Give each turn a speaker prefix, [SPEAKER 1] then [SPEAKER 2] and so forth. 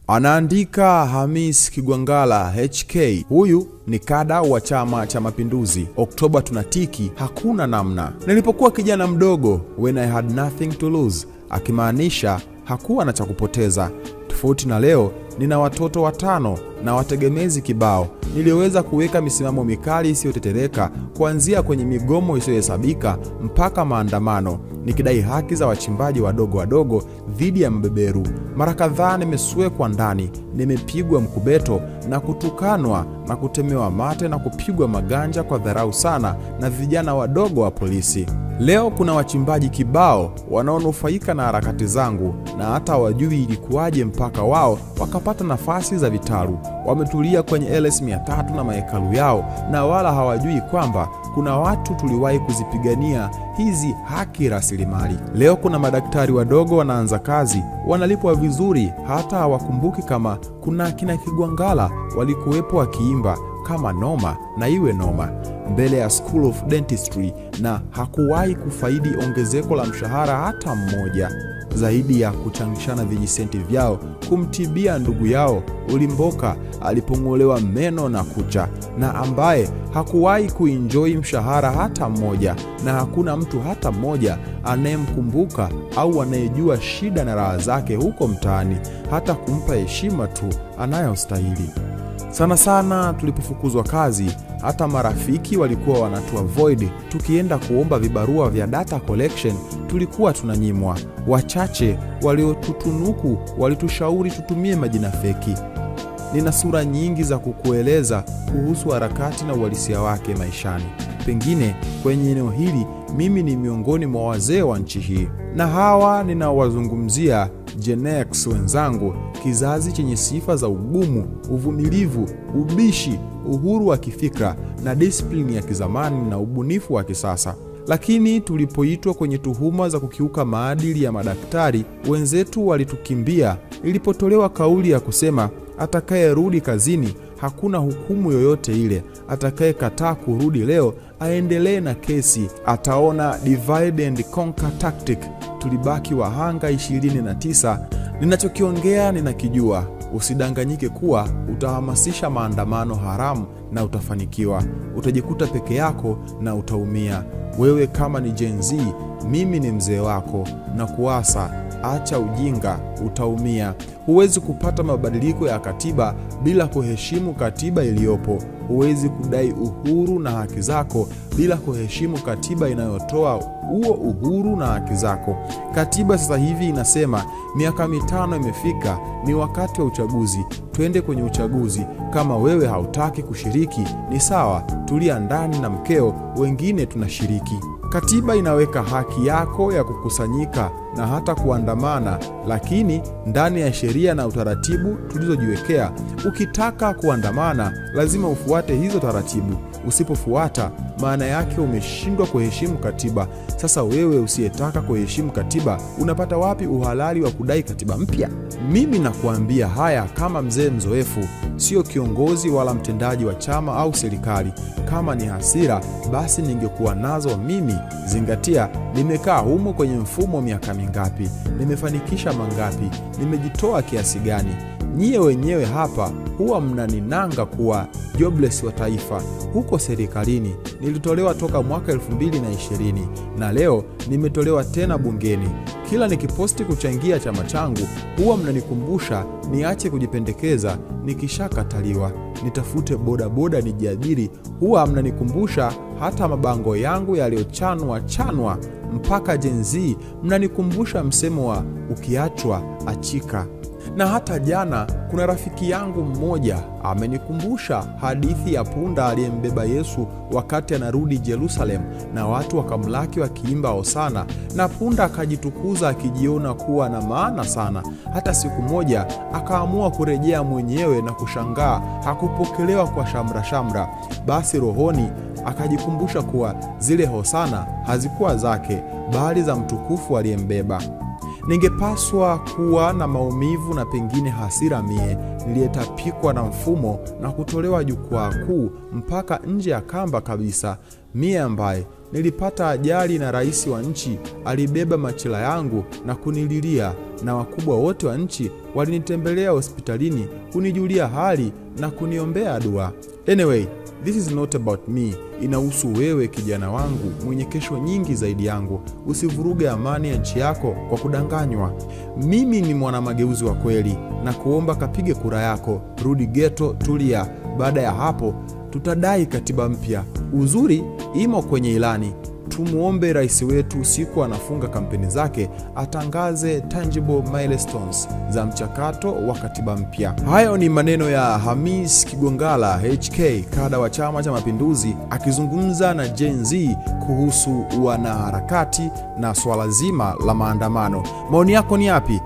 [SPEAKER 1] Anaandika Hamis Kigwangala HK. Huyu ni kada wa Chama cha Mapinduzi. Oktoba tunatiki, hakuna namna. Nilipokuwa kijana mdogo, when I had nothing to lose, akimaanisha hakuwa na cha kupoteza. Tofauti na leo, nina watoto 5 na wategemezi kibao. Niliweza kuweka misimamo mikali isiyotetereka, kuanzia kwenye migomo isiyohesabika mpaka maandamano, nikidai haki za wachimbaji wadogo dhidi ya mabeberu. Mara kadhaa nimeswekwa ndani, nimepigwa mkubeto na kutukanwa na kutemewa mate na kupigwa maganja kwa dharau sana na vijana wadogo wa polisi. Leo kuna wachimbaji kibao wanaonufaika na harakati zangu, na hata wajui ilikuwaje mpaka wao wakapata nafasi za vitalu. Wametulia kwenye LS300 na mahekalu yao, na wala hawajui kwamba kuna watu tuliwahi kuzipigania hizi haki rasilimali. Leo kuna madaktari wadogo wanaanza kazi, wanalipwa vizuri, hata hawakumbuki kama kuna kina Kigwangala walikuwepo wakiimba kama noma na iwe noma mbele ya School of Dentistry, na hakuwahi kufaidi ongezeko la mshahara hata mmoja, zaidi ya kuchangishana vijisenti vyao kumtibia ndugu yao Ulimboka alipong'olewa meno na kucha, na ambaye hakuwahi kuenjoy mshahara hata mmoja, na hakuna mtu hata mmoja anayemkumbuka au anayejua shida na raha zake huko mtaani, hata kumpa heshima tu anayostahili. Sana tulipofukuzwa kazi, hata marafiki walikuwa wanatu avoid. Tukienda kuomba vibarua vya data collection, tulikuwa tunanyimwa. Wachache waliotutunuku walitushauri tutumie majina feki. Nina sura nyingi za kukueleza kuhusu harakati na uhalisia wake maishani. Pengine kwenye eneo hili mimi ni miongoni mwa wazee wa nchi hii. Na hawa ninawazungumzia Gen X wenzangu, kizazi chenye sifa za ugumu, uvumilivu, ubishi, uhuru wa kifikra na discipline ya kizamani na ubunifu wa kisasa. Lakini tulipoitwa kwenye tuhuma za kukiuka maadili ya madaktari, wenzetu walitukimbia. Ilipotolewa kauli ya kusema atakayerudi kazini hakuna hukumu yoyote ile, atakayekataa kurudi leo aendelee na kesi, ataona divide and conquer tactic, tulibaki wahanga 29. Ninachokiongea ninakijua. Usidanganyike kuwa utahamasisha maandamano haramu na utafanikiwa. Utajikuta peke yako na utaumia. Wewe kama ni Gen Z, mimi ni mzee wako na kuasa, acha ujinga, utaumia. Huwezi kupata mabadiliko ya katiba bila kuheshimu katiba iliyopo. Huwezi kudai uhuru na haki zako bila kuheshimu katiba inayotoa huo uhuru na haki zako. Katiba sasa hivi inasema miaka 5 imefika, ni wakati wa uchaguzi, twende kwenye uchaguzi. Kama wewe hautaki kushiriki, ni sawa, tulia ndani na mkeo, wengine tunashiriki. Katiba inaweka haki yako ya kukusanyika na hata kuandamana, lakini ndani ya sheria na utaratibu tulizojiwekea. Ukitaka kuandamana, lazima ufuate hizo taratibu. Usipofuata, maana yake umeshindwa kuheshimu katiba. Sasa wewe usiyetaka kuheshimu katiba, unapata wapi uhalali wa kudai katiba mpya? Mimi nakuambia haya kama mzee mzoefu, sio kiongozi wala mtendaji wa chama au serikali. Kama ni hasira, basi ningekuwa nazo mimi. Zingatia, nimekaa humo kwenye mfumo miaka mingapi, nimefanikisha mangapi, nimejitoa kiasi gani. Nyie wenyewe hapa huwa mnaninanga kuwa jobless wa taifa. Huko serikalini nilitolewa toka mwaka 2020 na leo nimetolewa tena bungeni. Kila nikiposti kuchangia chama changu, huwa mnanikumbusha niache kujipendekeza nikishakataliwa, nitafute bodaboda nijiajiri. Huwa mnanikumbusha hata mabango yangu yaliyochanwa. Mpaka Gen Z mnanikumbusha msemo wa ukiachwa achika. Na hata jana kuna rafiki yangu mmoja amenikumbusha hadithi ya punda aliyembeba Yesu wakati anarudi Jerusalem, na watu wakamlaki wakiimba hosana, na punda akajitukuza akijiona kuwa na maana sana. Hata siku moja akaamua kurejea mwenyewe na kushangaa hakupokelewa kwa shamra. Basi rohoni akajikumbusha kuwa zile hosana hazikuwa zake, bali za mtukufu aliyembeba. Ningepaswa kuwa na maumivu na pengine hasira mie, niliyetapikwa na mfumo na kutolewa jukwaa kuu mpaka nje ya kamba kabisa. Mie ambaye Nilipata ajali na rais wa nchi alibeba machela yangu na kunililia, na wakubwa wote wa nchi walinitembelea hospitalini kunijulia hali na kuniombea dua. Anyway, this is not about me. Inahusu wewe kijana wangu mwenye kesho nyingi zaidi yangu. Usivuruge amani ya nchi yako kwa kudanganywa. Mimi ni mwanamageuzi wa kweli na kuomba kapige kura yako. Rudi ghetto, tulia. Baada ya hapo tutadai katiba mpya. Uzuri imo kwenye ilani. Tumuombe rais wetu siku anafunga kampeni zake atangaze tangible milestones za mchakato wa katiba mpya. Hayo ni maneno ya Hamis Kigongala HK, kada wa Chama cha Mapinduzi, akizungumza na Gen Z kuhusu wanaharakati na swala zima la maandamano. Maoni yako ni yapi?